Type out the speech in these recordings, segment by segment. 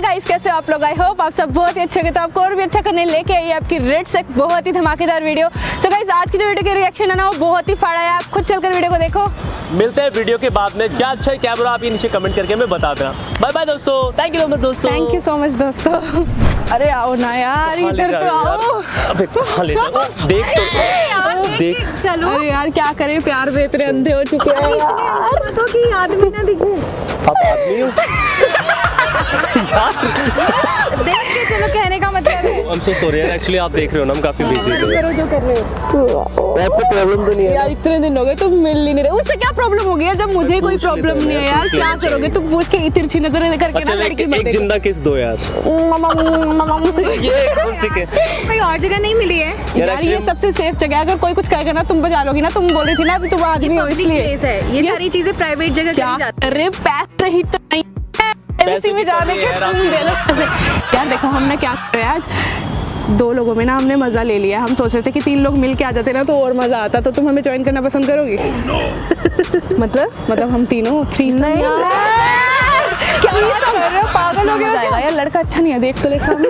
Guys, कैसे हो आप लोग? आई होप आप सब बहुत ही अच्छे होंगे। तो आपको और भी अच्छा करने लेके आई है आपकी रिट्स एक बहुत ही धमाकेदार वीडियो। सो गाइस, आज की जो वीडियो के रिएक्शन है ना, वो बहुत ही फाड़ा है। आप खुद चलकर वीडियो को देखो। मिलते हैं वीडियो के बाद में। क्या अच्छा है क्या बुरा, आप ये नीचे कमेंट करके हमें बता देना। बाय बाय दोस्तों, थैंक यू सो मच दोस्तों। थैंक यू सो मच दोस्तों। अरे आओ ना यार, इधर तो आओ। अबे कहाँ ले जाओ? देख तो देख। चलो। अरे यार क्या करें, प्यार में इतने अंधे हो चुके हैं यार। तो कि आदमी ना दिखे। आप आदमी हो देख के चलो, कहने का मतलब है। हम सो सॉरी यार, एक्चुअली आप देख रहे हो ना, हम काफी बिजी थे। करो जो कर रहे हो। आपको प्रॉब्लम तो नहीं है यार? इतने दिन हो गए तुम मिल ही नहीं रहे। उससे क्या प्रॉब्म हो गया जब मुझे कोई प्रॉब्लम नहीं है यार? क्या करोगे तुम? पूछ के तिरछी नजरें करके ना लड़की मत एक जिंदा किस दो यार। ये कौन सी के? कोई और जगह नहीं मिली है यार, ये सबसे सेफ जगह है। अगर कोई कुछ कहेगा ना, तुम बजा लोगी ना। तुम बोल रही थी ना अभी तुम आदमी हो इसलिए। प्लेस है ये सारी चीजें प्राइवेट जगह क्या? करी जाती अरे पैसे ही तो नहीं पैसे में जाने के तुम दे दो पैसे। यार देखो, हमने क्या किया आज, 2 लोगों में ना हमने मजा ले लिया। हम सोच रहे थे कि 3 लोग मिल के आ जाते ना तो और मजा आता। तो तुम हमें ज्वाइन करना पसंद करोगी? मतलब हम तीनों थ्री नहीं क्या कर रहे हो? पागल हो गया क्या? यार लड़का अच्छा नहीं है, देख तो ले सामने।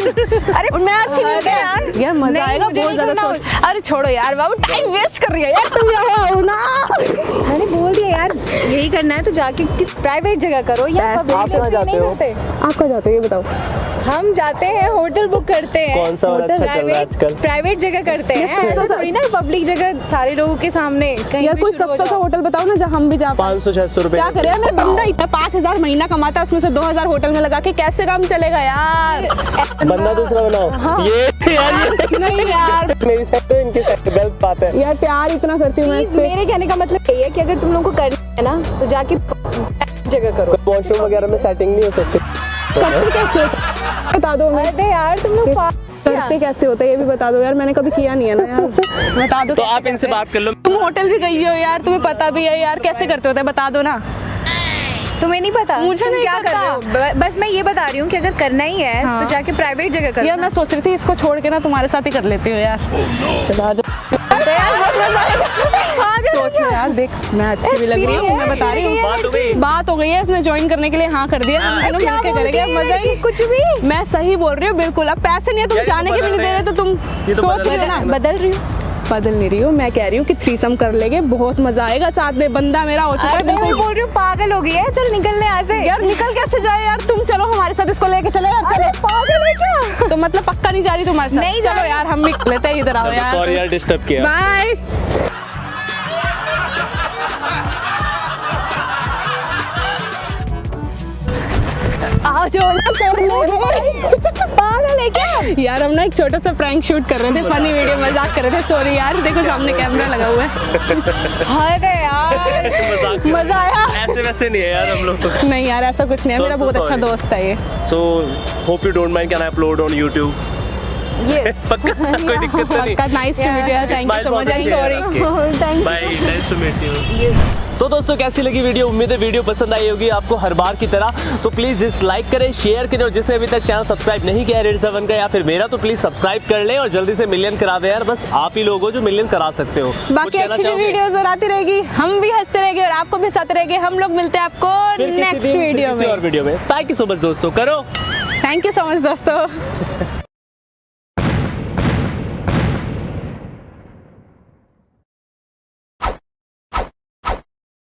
अरे मैं अच्छी नहीं हूं यार मजा आएगा बहुत ज्यादा। सोच, अरे छोड़ो यार बाबू, टाइम वेस्ट कर रही है यार। तुम यहाँ आओ ना। मैंने बोल दिया यार, यही करना है तो जाके किस प्राइवेट जगह करो या आप कहाँ जाते हो? आप कहाँ जाते हो ये बताओ? हम जाते हैं होटल बुक करते हैं। कौन सा वाला अच्छा चल रहा है आजकल? प्राइवेट जगह करते हैं। ऐसा थोड़ी ना पब्लिक जगह सारे लोगों के सामने कहीं यार भी कोई शुरू हो सस्ता सा जाओ। होटल बताओ ना जहाँ हम भी जा। 500-600 रुपए। क्या करे यार, मेरा बंदा इतना 5000 महीना कमाता है, उसमें से 2000 होटल में लगा के कैसे काम चलेगा यार? बंदा दूसरा बनाओ। हाँ। ये यार नहीं यार, मेरी साइड तो इनकी साइड गलत बात है यार प्यार इतना करती हूँ मैं Please, इससे। मेरे कहने का मतलब यही है कि अगर तुम लोगों को करना है ना तो जाके जगह करो। वॉशरूम वगैरह में सेटिंग नहीं हो सकती? करते कैसे होता बता दो हमें। अरे यार तुम लोग करते कैसे होता है ये भी बता दो यार। मैंने कभी किया नहीं है ना यार। बता दो तो आप इनसे बात कर लो। तुम होटल भी गई हो यार, तुम्हें पता भी है यार कैसे करते होते हैं, बता दो ना। तुम्हें नहीं पता? मुझे तुम नहीं क्या पता। कर रहे हो? बस मैं ये बता रही हूँ कि अगर करना ही है हाँ। तो जाके प्राइवेट जगह करो यार ना। मैं सोच रही थी इसको छोड़ के ना तुम्हारे साथ ही कर लेती हूँ यार। चलो आ जाओ यार, बहुत मजा आएगा। सोच लो यार, देख मैं अच्छी भी लग रही हूँ, मैं बता रही हूँ। बात हो गई है, इसने ज्वाइन करने के लिए हाँ कर दिया। हम दोनों मिलके करेंगे, मजा ही कुछ भी। मैं सही बोल रही हूँ बिल्कुल। अब पैसे नहीं है, तुम यार, जाने के भी नहीं दे रहे तो तुम सोच रहे हो ना। बदल रही हूँ। बदल नहीं रही हूँ, मैं कह रही हूँ कि थ्रीसम कर लेंगे, बहुत मजा आएगा। साथ में बंदा मेरा हो चुका है मैं बिल्कुल। बोल रही हूँ पागल हो गई है। चल निकलने यहाँ से। यार निकल कैसे जाए यार? तुम चलो हमारे साथ, इसको लेके चले यार। चलो पागल है क्या? तो मतलब पक्का नहीं जा रही तुम्हारे साथ? नहीं जा चलो रही। यार हम भी लेते हैं, इधर आओ यार। सॉरी यार डिस्टर्ब किया। बाय। आ जाओ ना कर लो। पागल है क्या? यार हम ना एक छोटा सा प्रैंक शूट कर रहे थे, फनी वीडियो मजाक कर रहे थे। सॉरी यार, देखो सामने कैमरा लगा हुआ है। अरे यार मजा आया? ऐसे वैसे नहीं है यार हम लोग तो। नहीं यार ऐसा कुछ नहीं है, मेरा बहुत अच्छा दोस्त है ये। So hope you don't mind, can I upload on YouTube? Yes. कोई दिक्कत तो नहीं। Nice to meet you, thank you so much. I sorry. Thank bye, nice to meet you. You. तो दोस्तों कैसी लगी वीडियो? उम्मीद है वीडियो पसंद आई होगी आपको हर बार की तरह। तो प्लीज इस लाइक करें, शेयर करें, और जिसने अभी तक चैनल सब्सक्राइब नहीं किया है रिट्स धवन का या फिर मेरा, तो प्लीज सब्सक्राइब कर लें और जल्दी से मिलियन करा दें यार। बस आप ही लोग हो जो मिलियन करा सकते हो। बाकी अच्छी वीडियोस और आती रहेगी, हम भी हंसते रहेंगे और आपको भी हंसाते रहेंगे। हम लोग मिलते हैं आपको नेक्स्ट वीडियो में। थैंक यू सो मच दोस्तों। करो थैंक यू सो मच दोस्तों।